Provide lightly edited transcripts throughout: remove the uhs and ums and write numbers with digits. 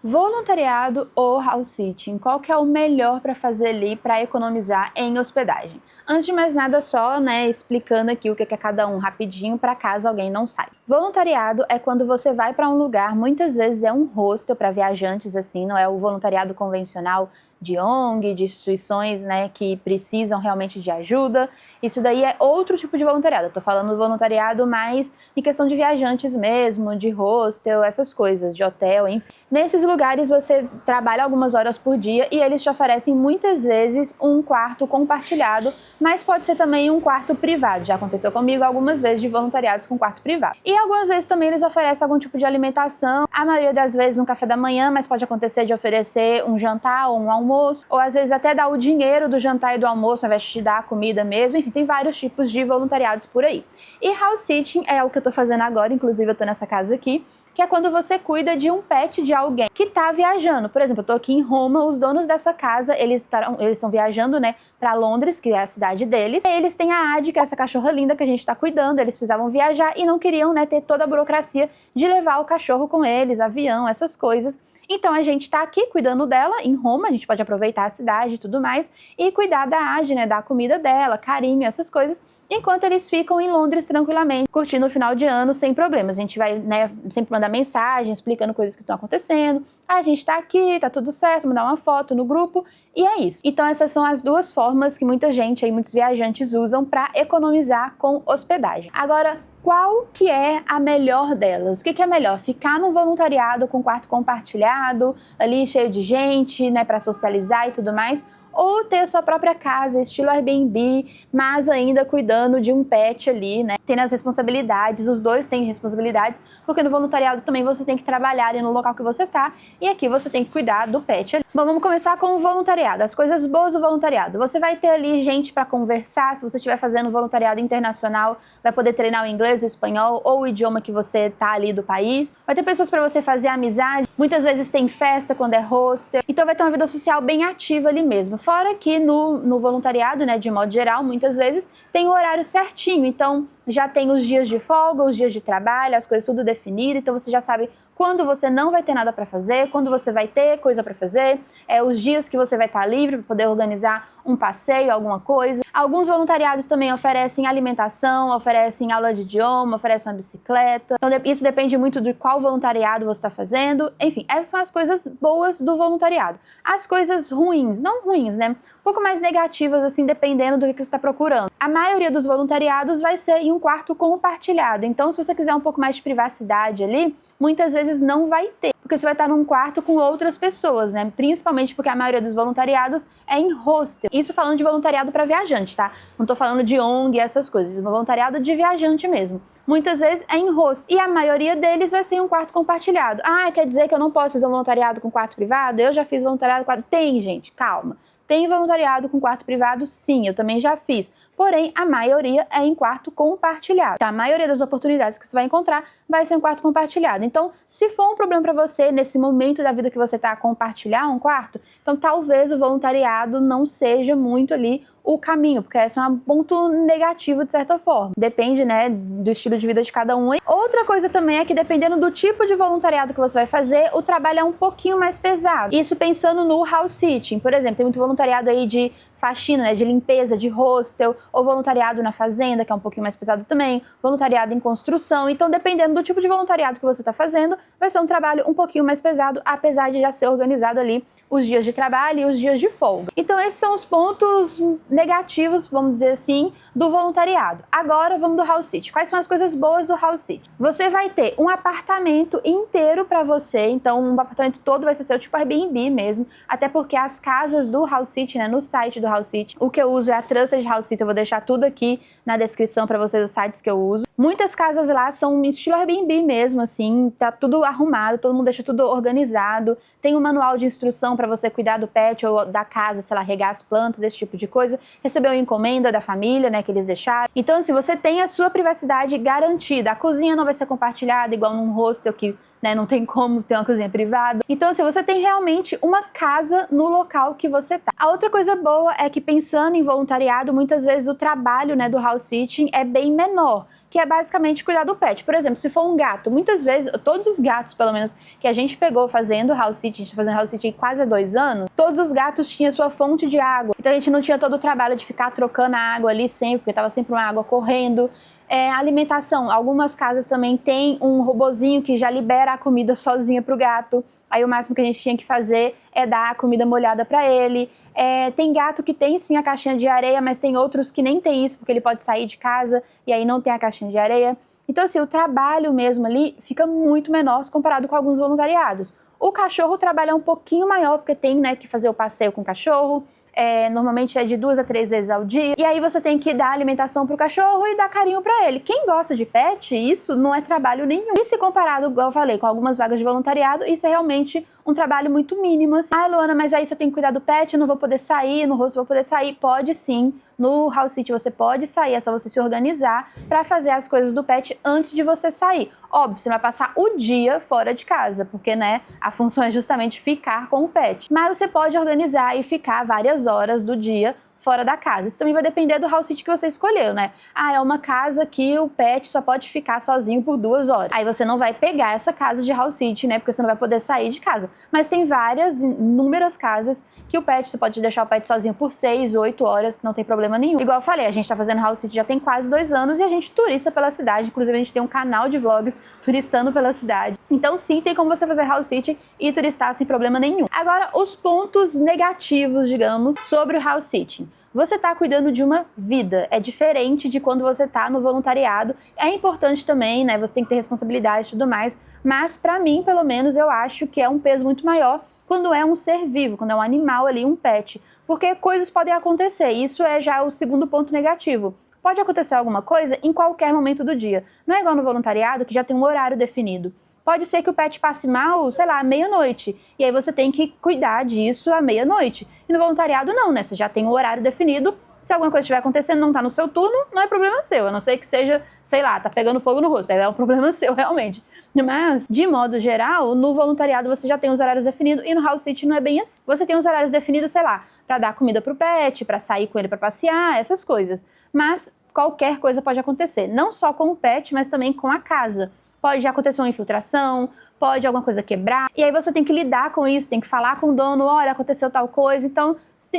Voluntariado ou house sitting? Qual que é o melhor para fazer ali para economizar em hospedagem? Antes de mais nada, só explicando aqui o que é cada um rapidinho para caso alguém não saiba. Voluntariado é quando você vai para um lugar, muitas vezes é um hostel para viajantes assim, não é o voluntariado convencional de ONG, de instituições que precisam realmente de ajuda. Isso daí é outro tipo de voluntariado. Eu tô falando do voluntariado mais em questão de viajantes mesmo, de hostel, essas coisas, de hotel, enfim. Nesses lugares você trabalha algumas horas por dia e eles te oferecem muitas vezes um quarto compartilhado, mas pode ser também um quarto privado. Já aconteceu comigo algumas vezes de voluntariados com quarto privado. E algumas vezes também eles oferecem algum tipo de alimentação, a maioria das vezes um café da manhã, mas pode acontecer de oferecer um jantar ou um almoço, ou às vezes até dar o dinheiro do jantar e do almoço ao invés de te dar a comida mesmo. Enfim, tem vários tipos de voluntariados por aí. E house sitting é o que eu tô fazendo agora, inclusive eu tô nessa casa aqui, que é quando você cuida de um pet de alguém que tá viajando. Por exemplo, eu tô aqui em Roma, os donos dessa casa, eles estão viajando, para Londres, que é a cidade deles. E eles têm a Adi, que é essa cachorra linda que a gente tá cuidando, eles precisavam viajar e não queriam, ter toda a burocracia de levar o cachorro com eles, avião, essas coisas. Então a gente tá aqui cuidando dela em Roma, a gente pode aproveitar a cidade e tudo mais, e cuidar da Adi, dar a comida dela, carinho, essas coisas, enquanto eles ficam em Londres tranquilamente, curtindo o final de ano sem problemas. A gente vai, sempre mandar mensagem, explicando coisas que estão acontecendo. A gente tá aqui, tá tudo certo, mandar uma foto no grupo, e é isso. Então essas são as duas formas que muita gente, muitos viajantes usam para economizar com hospedagem. Agora, qual que é a melhor delas? O que é melhor? Ficar num voluntariado com quarto compartilhado, ali cheio de gente, para socializar e tudo mais, ou ter a sua própria casa, estilo Airbnb, mas ainda cuidando de um pet ali, tendo as responsabilidades, os dois têm responsabilidades, porque no voluntariado também você tem que trabalhar ali no local que você tá, e aqui você tem que cuidar do pet ali. Bom, vamos começar com o voluntariado, as coisas boas do voluntariado. Você vai ter ali gente para conversar, se você estiver fazendo voluntariado internacional, vai poder treinar o inglês, o espanhol, ou o idioma que você tá ali do país. Vai ter pessoas para você fazer amizade, muitas vezes tem festa quando é hostel, então vai ter uma vida social bem ativa ali mesmo. Fora que no voluntariado, de modo geral, muitas vezes tem o horário certinho, então já tem os dias de folga, os dias de trabalho, as coisas tudo definido, então você já sabe quando você não vai ter nada para fazer, quando você vai ter coisa para fazer, os dias que você vai estar livre para poder organizar um passeio, alguma coisa. Alguns voluntariados também oferecem alimentação, oferecem aula de idioma, oferecem uma bicicleta. Então isso depende muito de qual voluntariado você está fazendo. Enfim, essas são as coisas boas do voluntariado. As coisas ruins, não ruins, um pouco mais negativas, assim, dependendo do que você está procurando. A maioria dos voluntariados vai ser em um quarto compartilhado. Então, se você quiser um pouco mais de privacidade ali, muitas vezes não vai ter, porque você vai estar num quarto com outras pessoas, principalmente porque a maioria dos voluntariados é em hostel. Isso falando de voluntariado para viajante, tá? Não tô falando de ONG e essas coisas, voluntariado de viajante mesmo. Muitas vezes é em hostel, e a maioria deles vai ser em um quarto compartilhado. Ah, quer dizer que eu não posso fazer um voluntariado com quarto privado? Eu já fiz voluntariado com quarto... Tem, gente, calma. Tem voluntariado com quarto privado? Sim, eu também já fiz. Porém, a maioria é em quarto compartilhado. Tá? A maioria das oportunidades que você vai encontrar vai ser em quarto compartilhado. Então, se for um problema para você, nesse momento da vida que você está a compartilhar um quarto, então talvez o voluntariado não seja muito ali o caminho, porque esse é um ponto negativo de certa forma. Depende, do estilo de vida de cada um. Outra coisa também é que dependendo do tipo de voluntariado que você vai fazer, o trabalho é um pouquinho mais pesado. Isso pensando no house sitting. Por exemplo, tem muito voluntariado aí de faxina, de limpeza, de hostel, ou voluntariado na fazenda, que é um pouquinho mais pesado também, voluntariado em construção. Então, dependendo do tipo de voluntariado que você está fazendo, vai ser um trabalho um pouquinho mais pesado, apesar de já ser organizado ali os dias de trabalho e os dias de folga. Então esses são os pontos negativos, vamos dizer assim, do voluntariado. Agora vamos do house sitting. Quais são as coisas boas do house sitting? Você vai ter um apartamento inteiro para você, então um apartamento todo vai ser seu, tipo Airbnb mesmo, até porque as casas do house sitting, no site do house sitting, o que eu uso é a Trusted House Sitting, eu vou deixar tudo aqui na descrição para vocês os sites que eu uso. Muitas casas lá são estilo Airbnb mesmo, assim, tá tudo arrumado, todo mundo deixa tudo organizado, tem um manual de instrução para você cuidar do pet ou da casa, sei lá, regar as plantas, esse tipo de coisa, receber uma encomenda da família, que eles deixaram. Então, assim, você tem a sua privacidade garantida. A cozinha não vai ser compartilhada igual num hostel que né? Não tem como ter uma cozinha privada. Então, assim, você tem realmente uma casa no local que você tá. A outra coisa boa é que, pensando em voluntariado, muitas vezes o trabalho, né, do house sitting é bem menor, que é basicamente cuidar do pet. Por exemplo, se for um gato, muitas vezes, todos os gatos, pelo menos, que a gente pegou fazendo house sitting, a gente tá fazendo house sitting quase há 2 anos, todos os gatos tinham sua fonte de água. Então a gente não tinha todo o trabalho de ficar trocando a água ali sempre, porque tava sempre uma água correndo. Alimentação, algumas casas também tem um robozinho que já libera a comida sozinha pro gato. Aí o máximo que a gente tinha que fazer é dar a comida molhada para ele. Tem gato que tem sim a caixinha de areia, mas tem outros que nem tem isso, porque ele pode sair de casa e aí não tem a caixinha de areia. Então, assim, o trabalho mesmo ali fica muito menor se comparado com alguns voluntariados. O cachorro trabalha um pouquinho maior, porque tem, né, que fazer o passeio com o cachorro. Normalmente é de 2 a 3 vezes ao dia. E aí você tem que dar alimentação pro cachorro e dar carinho pra ele. Quem gosta de pet, isso não é trabalho nenhum. E se comparado, igual eu falei, com algumas vagas de voluntariado, isso é realmente um trabalho muito mínimo, assim. Ah, Luana, mas aí se eu tenho que cuidar do pet, eu não vou poder sair, no rosto eu vou poder sair. Pode sim. No house sitting você pode sair, é só você se organizar para fazer as coisas do pet antes de você sair. Óbvio, você vai passar o dia fora de casa, porque, né, a função é justamente ficar com o pet. Mas você pode organizar e ficar várias horas do dia fora da casa. Isso também vai depender do house sitting que você escolheu, né? É uma casa que o pet só pode ficar sozinho por 2 horas. Aí você não vai pegar essa casa de house sitting, né? Porque você não vai poder sair de casa. Mas tem inúmeras casas que você pode deixar o pet sozinho por 6, 8 horas, que não tem problema nenhum. Igual eu falei, a gente tá fazendo house sitting já tem quase 2 anos e a gente turista pela cidade. Inclusive, a gente tem um canal de vlogs turistando pela cidade. Então, sim, tem como você fazer house sitting e turistar sem problema nenhum. Agora, os pontos negativos, digamos, sobre o house sitting. Você está cuidando de uma vida, é diferente de quando você está no voluntariado. É importante também, né? Você tem que ter responsabilidade e tudo mais, mas para mim, pelo menos, eu acho que é um peso muito maior quando é um ser vivo, quando é um animal ali, um pet, porque coisas podem acontecer. Isso é já o segundo ponto negativo. Pode acontecer alguma coisa em qualquer momento do dia. Não é igual no voluntariado, que já tem um horário definido. Pode ser que o pet passe mal, sei lá, à meia-noite. E aí você tem que cuidar disso à meia-noite. E no voluntariado não, né? Você já tem um horário definido. Se alguma coisa estiver acontecendo, não tá no seu turno, não é problema seu. A não ser que seja, sei lá, tá pegando fogo no rosto. Aí é um problema seu, realmente. Mas, de modo geral, no voluntariado você já tem os horários definidos e no house sitting não é bem assim. Você tem os horários definidos, sei lá, pra dar comida pro pet, pra sair com ele pra passear, essas coisas. Mas qualquer coisa pode acontecer. Não só com o pet, mas também com a casa. Pode acontecer uma infiltração, pode alguma coisa quebrar, e aí você tem que lidar com isso, tem que falar com o dono, olha, aconteceu tal coisa, então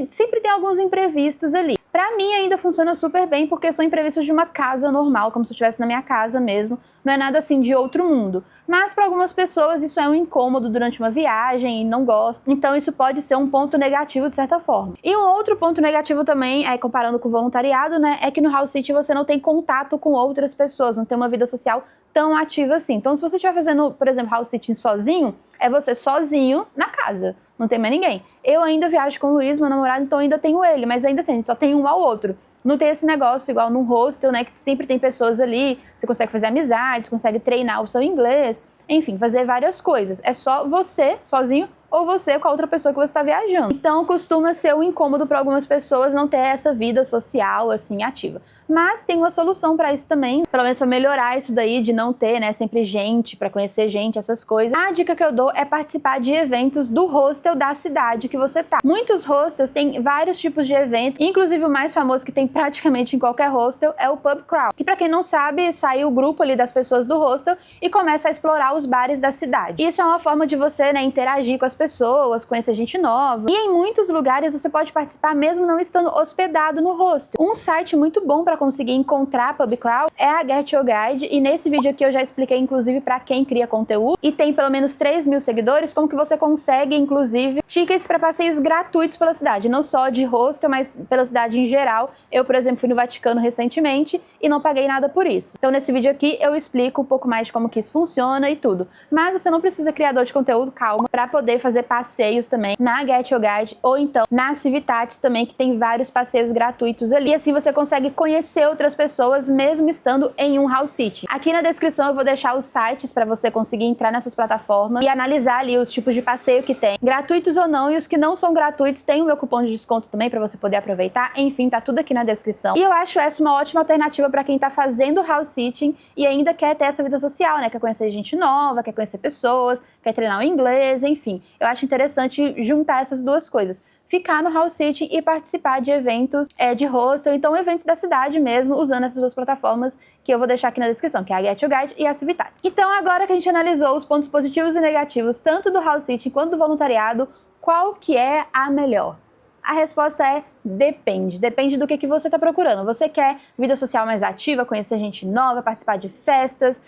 sempre tem alguns imprevistos ali. Pra mim ainda funciona super bem, porque são imprevistos de uma casa normal, como se eu estivesse na minha casa mesmo, não é nada assim de outro mundo. Mas para algumas pessoas isso é um incômodo durante uma viagem e não gostam, então isso pode ser um ponto negativo de certa forma. E um outro ponto negativo também, comparando com o voluntariado, né, é que no house sitting você não tem contato com outras pessoas, não tem uma vida social tão ativa assim. Então se você estiver fazendo, por exemplo, house sitting sozinho, é você sozinho na casa, não tem mais ninguém. Eu ainda viajo com o Luiz, meu namorado, então ainda tenho ele, mas ainda assim, a gente só tem um ao outro. Não tem esse negócio igual num hostel, né, que sempre tem pessoas ali, você consegue fazer amizades, consegue treinar o seu inglês, enfim, fazer várias coisas. É só você sozinho ou você com a outra pessoa que você está viajando. Então costuma ser um incômodo para algumas pessoas não ter essa vida social assim ativa. Mas tem uma solução para isso também, pelo menos para melhorar isso daí de não ter, né, sempre gente, para conhecer gente, essas coisas. A dica que eu dou é participar de eventos do hostel da cidade que você tá. Muitos hostels têm vários tipos de evento, inclusive o mais famoso que tem praticamente em qualquer hostel é o pub crawl, que para quem não sabe, sai o grupo ali das pessoas do hostel e começa a explorar os bares da cidade. Isso é uma forma de você, né, interagir com as pessoas, conhecer gente nova. E em muitos lugares você pode participar mesmo não estando hospedado no hostel. Um site muito bom para conseguir encontrar pub crawl é a Get Your Guide, e nesse vídeo aqui eu já expliquei inclusive para quem cria conteúdo e tem pelo menos 3.000 seguidores, como que você consegue inclusive tickets para passeios gratuitos pela cidade, não só de hostel, mas pela cidade em geral. Eu, por exemplo, fui no Vaticano recentemente e não paguei nada por isso. Então nesse vídeo aqui eu explico um pouco mais de como que isso funciona e tudo. Mas você não precisa criador de conteúdo, calma, para poder fazer passeios também na Get Your Guide ou então na Civitatis também, que tem vários passeios gratuitos ali. E assim você consegue conhecer conhecer outras pessoas mesmo estando em um house sitting. Aqui na descrição eu vou deixar os sites para você conseguir entrar nessas plataformas e analisar ali os tipos de passeio que tem, gratuitos ou não, e os que não são gratuitos tem o meu cupom de desconto também para você poder aproveitar. Enfim, tá tudo aqui na descrição. E eu acho essa uma ótima alternativa para quem tá fazendo house sitting e ainda quer ter essa vida social, né? Quer conhecer gente nova, quer conhecer pessoas, quer treinar o inglês, enfim. Eu acho interessante juntar essas duas coisas. Ficar no house sitting e participar de eventos de hostel, então eventos da cidade mesmo, usando essas duas plataformas que eu vou deixar aqui na descrição, que é a Get Your Guide e a Civitats. Então agora que a gente analisou os pontos positivos e negativos, tanto do house sitting quanto do voluntariado, qual que é a melhor? A resposta é depende. Depende do que você está procurando. Você quer vida social mais ativa, conhecer gente nova, participar de festas?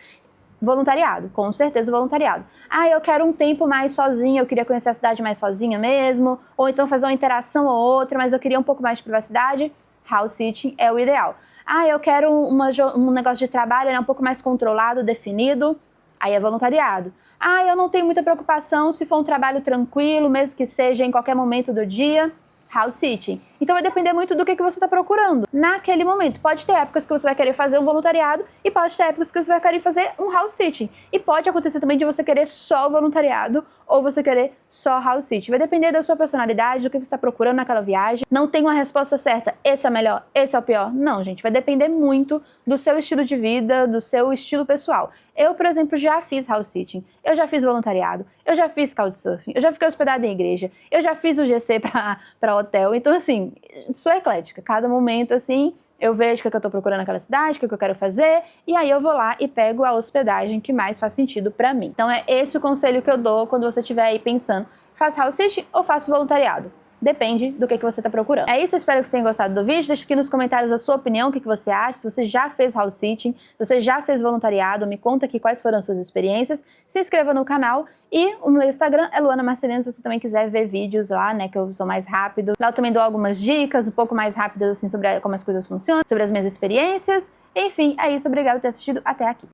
Voluntariado, com certeza voluntariado. Ah, eu quero um tempo mais sozinha, eu queria conhecer a cidade mais sozinha mesmo, ou então fazer uma interação ou outra, mas eu queria um pouco mais de privacidade, house sitting é o ideal. Ah, eu quero um negócio de trabalho, né, um pouco mais controlado, definido, aí é voluntariado. Ah, eu não tenho muita preocupação se for um trabalho tranquilo, mesmo que seja em qualquer momento do dia, house sitting. Então vai depender muito do que você está procurando naquele momento. Pode ter épocas que você vai querer fazer um voluntariado e pode ter épocas que você vai querer fazer um house sitting. E pode acontecer também de você querer só voluntariado ou você querer só house sitting. Vai depender da sua personalidade, do que você está procurando naquela viagem. Não tem uma resposta certa, esse é o melhor, esse é o pior. Não, gente, vai depender muito do seu estilo de vida, do seu estilo pessoal. Eu, por exemplo, já fiz house sitting, eu já fiz voluntariado, eu já fiz couchsurfing, eu já fiquei hospedada em igreja, eu já fiz o GC para hotel. Então, assim, sou eclética. Cada momento, assim, eu vejo o que eu tô procurando naquela cidade, o que eu quero fazer, e aí eu vou lá e pego a hospedagem que mais faz sentido pra mim. Então é esse o conselho que eu dou quando você estiver aí pensando, faço house sitting ou faço voluntariado? Depende do que você está procurando. É isso, eu espero que você tenha gostado do vídeo. Deixa aqui nos comentários a sua opinião, o que você acha, se você já fez house sitting, se você já fez voluntariado, me conta aqui quais foram as suas experiências. Se inscreva no canal e o meu Instagram é Luana Marcelino, se você também quiser ver vídeos lá, né, que eu sou mais rápido. Lá eu também dou algumas dicas um pouco mais rápidas, assim, sobre como as coisas funcionam, sobre as minhas experiências. Enfim, é isso, obrigada por ter assistido até aqui.